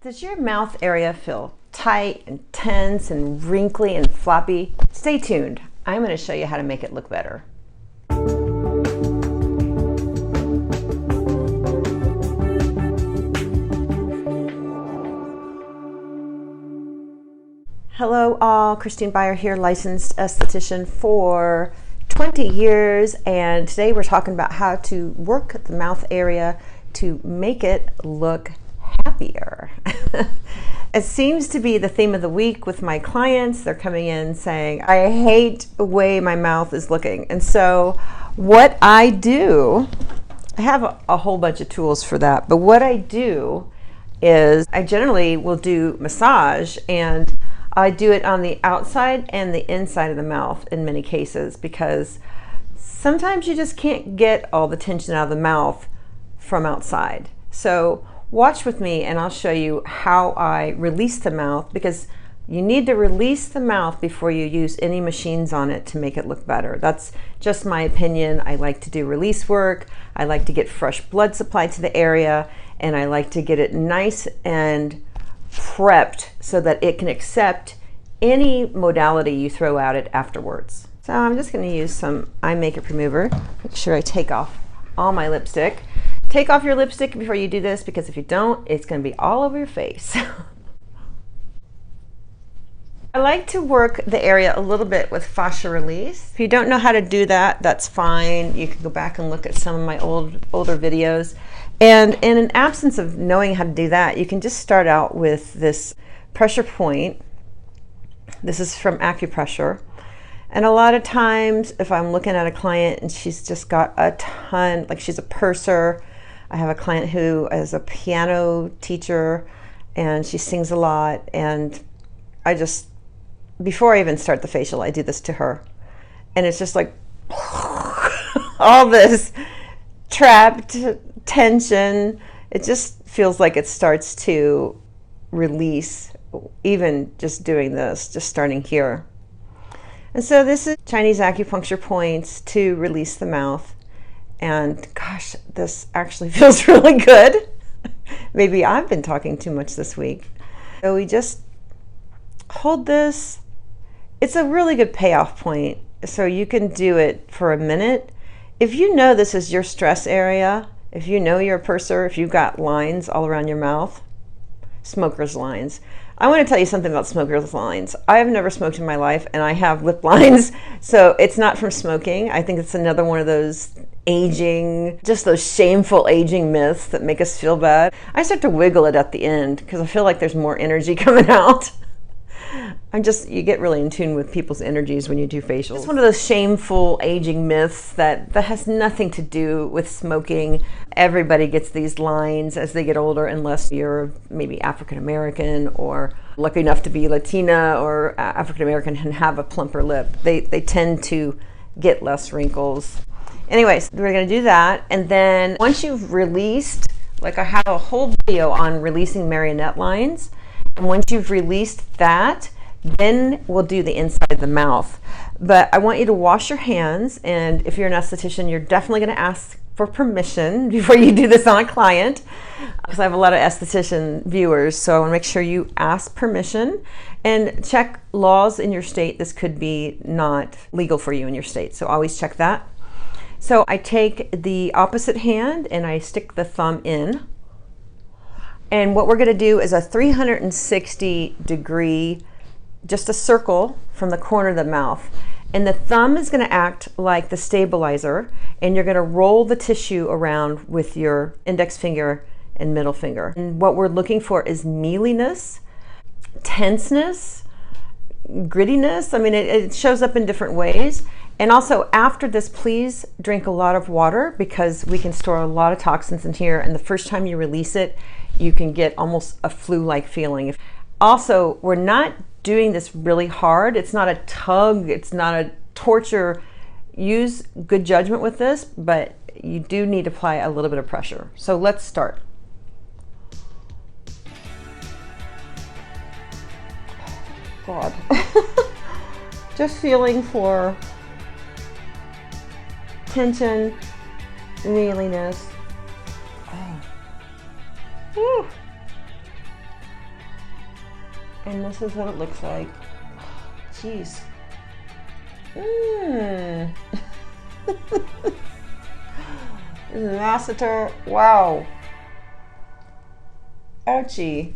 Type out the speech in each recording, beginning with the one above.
Does your mouth area feel tight and tense and wrinkly and floppy? Stay tuned. I'm going to show you how to make it look better. Hello all, Christine Byer here, licensed esthetician for 20 years, and today we're talking about how to work the mouth area to make it look happier. It seems to be the theme of the week with my clients. They're coming in saying, I hate the way my mouth is looking. And so what I do, I have a whole bunch of tools for that, but what I do is I generally will do massage, and I do it on the outside and the inside of the mouth in many cases, because sometimes you just can't get all the tension out of the mouth from outside. So watch with me and I'll show you how I release the mouth, because you need to release the mouth before you use any machines on it to make it look better. That's just my opinion. I like to do release work. I like to get fresh blood supply to the area, and I like to get it nice and prepped so that it can accept any modality you throw at it afterwards. So I'm just going to use some eye makeup remover. Make sure I take off all my lipstick. Take off your lipstick before you do this, because if you don't, it's going to be all over your face. I like to work the area a little bit with fascia release. If you don't know how to do that, that's fine. You can go back and look at some of my older videos. And in an absence of knowing how to do that, you can just start out with this pressure point. This is from Acupressure. And a lot of times, if I'm looking at a client and she's just got a ton, like she's a purser. I have a client who is a piano teacher and she sings a lot, and I just, before I even start the facial, I do this to her. And it's just like all this trapped tension. It just feels like it starts to release, even just doing this, just starting here. And so this is Chinese acupuncture points to release the mouth. And gosh, this actually feels really good. Maybe I've been talking too much this week. So we just hold this. It's a really good payoff point. So you can do it for a minute. If you know this is your stress area, if you know you're a purser, if you've got lines all around your mouth, smoker's lines. I want to tell you something about smoker's lines. I have never smoked in my life, and I have lip lines, so it's not from smoking. I think it's another one of those aging, just those shameful aging myths that make us feel bad. I start to wiggle it at the end because I feel like there's more energy coming out. You get really in tune with people's energies when you do facials. It's one of those shameful aging myths that has nothing to do with smoking. Everybody gets these lines as they get older, unless you're maybe African American or lucky enough to be Latina or African American and have a plumper lip. They tend to get less wrinkles. Anyways, we're going to do that, and then once you've released, like I have a whole video on releasing marionette lines, and once you've released that, then we'll do the inside of the mouth. But I want you to wash your hands, and if you're an esthetician, you're definitely going to ask for permission before you do this on a client, because I have a lot of esthetician viewers, so I want to make sure you ask permission and check laws in your state. This could be not legal for you in your state, so always check that. So I take the opposite hand and I stick the thumb in. And what we're going to do is a 360-degree, just a circle from the corner of the mouth. And the thumb is going to act like the stabilizer, and you're going to roll the tissue around with your index finger and middle finger. And what we're looking for is mealiness, tenseness, grittiness. I mean, it shows up in different ways. And also, after this, please drink a lot of water, because we can store a lot of toxins in here, and the first time you release it, you can get almost a flu-like feeling. Also, we're not doing this really hard. It's not a tug, it's not a torture. Use good judgment with this, but you do need to apply a little bit of pressure. So let's start. God. Just feeling for tension, mealiness. Oh. Woo. And this is what it looks like. Jeez. Mmm. Masseter. Wow. Ouchie.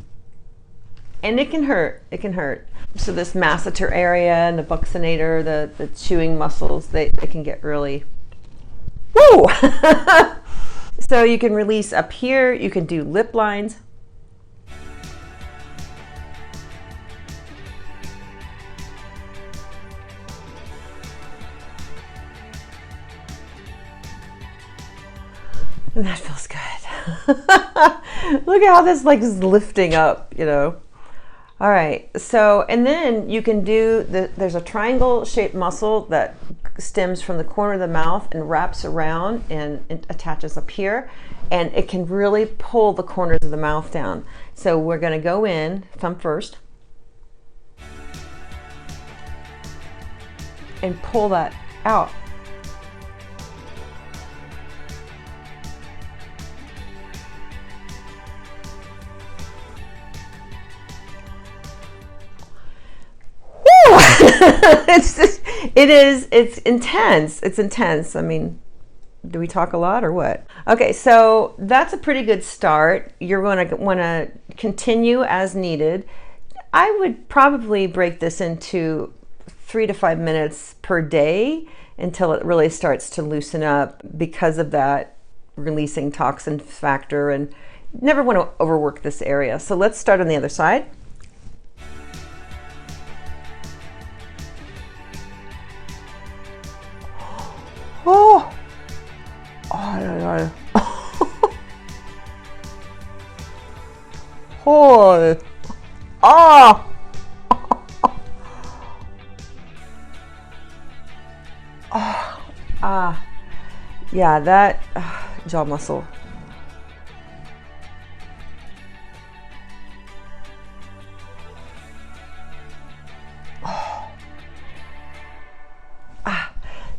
And it can hurt. It can hurt. So this masseter area and the buccinator, the chewing muscles, they can get really. Woo! So you can release up here. You can do lip lines. And that feels good. Look at how this like is lifting up, you know. All right, so, and then you can do, there's a triangle shaped muscle that stems from the corner of the mouth and wraps around and it attaches up here. And it can really pull the corners of the mouth down. So we're gonna go in, thumb first, and pull that out. It's intense. It's intense. I mean, do we talk a lot or what? Okay, so that's a pretty good start. You're going to want to continue as needed. I would probably break this into 3 to 5 minutes per day until it really starts to loosen up because of that releasing toxin factor, and never want to overwork this area. So let's start on the other side. Oh, oh, oh, oh, oh, ah, yeah, that jaw muscle.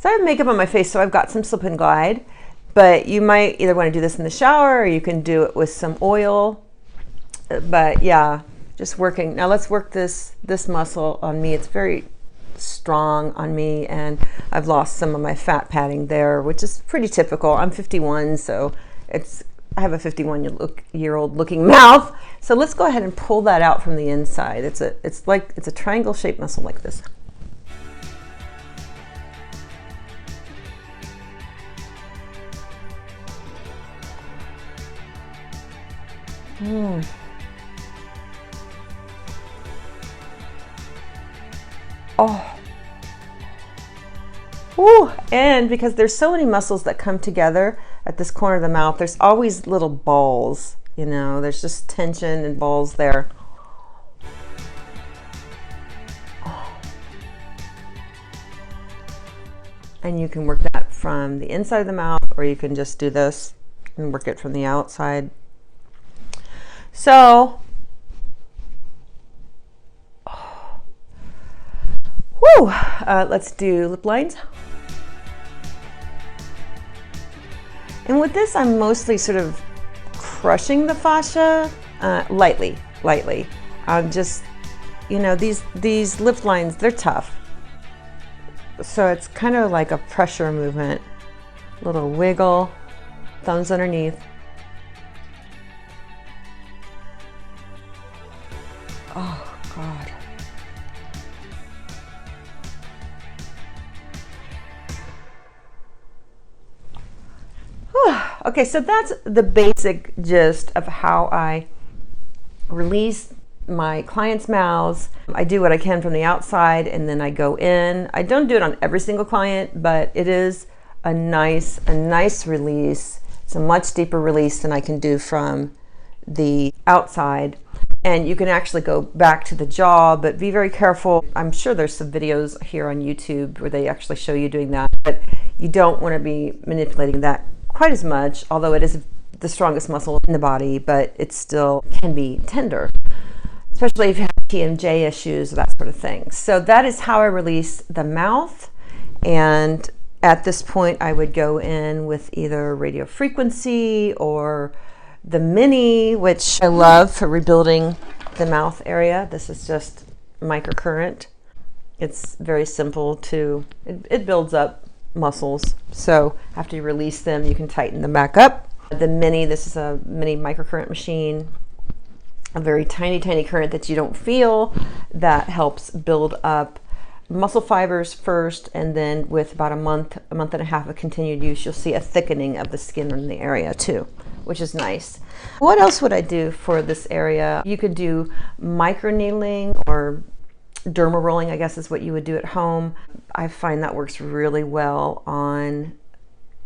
So I have makeup on my face, so I've got some Slip and Glide, but you might either want to do this in the shower or you can do it with some oil. But yeah, just working. Now let's work this muscle on me. It's very strong on me, and I've lost some of my fat padding there, which is pretty typical. I'm 51, so I have a 51-year-old looking mouth. So let's go ahead and pull that out from the inside. It's a triangle shaped muscle like this. Oh. Ooh. And because there's so many muscles that come together at this corner of the mouth, there's always little balls, you know, there's just tension and balls there. Oh. And you can work that from the inside of the mouth, or you can just do this and work it from the outside. So, let's do lip lines. And with this, I'm mostly sort of crushing the fascia lightly. I'm just, you know, these lip lines, they're tough. So it's kind of like a pressure movement. Little wiggle, thumbs underneath. Oh, God. Okay, so that's the basic gist of how I release my clients' mouths. I do what I can from the outside, and then I go in. I don't do it on every single client, but it is a nice release. It's a much deeper release than I can do from the outside. And you can actually go back to the jaw, but be very careful. I'm sure there's some videos here on YouTube where they actually show you doing that, but you don't want to be manipulating that quite as much, although it is the strongest muscle in the body, but it still can be tender, especially if you have TMJ issues, that sort of thing. So that is how I release the mouth. And at this point, I would go in with either radio frequency or the mini, which I love for rebuilding the mouth area. This is just microcurrent. It's very simple to, it builds up muscles. So after you release them, you can tighten them back up. This is a mini microcurrent machine, a very tiny, tiny current that you don't feel, that helps build up muscle fibers first, and then with about a month and a half of continued use, you'll see a thickening of the skin in the area too, which is nice. What else would I do for this area? You could do microneedling or derma rolling, I guess is what you would do at home. I find that works really well on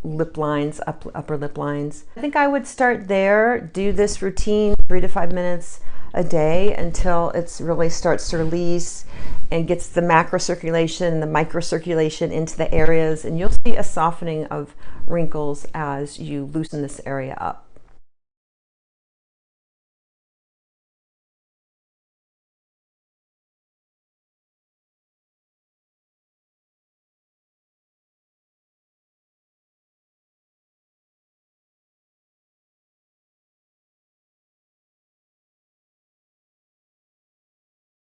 lip lines, upper lip lines. I think I would start there, do this routine 3 to 5 minutes a day until it really starts to release and gets the macro circulation and the micro circulation into the areas, and you'll see a softening of wrinkles as you loosen this area up.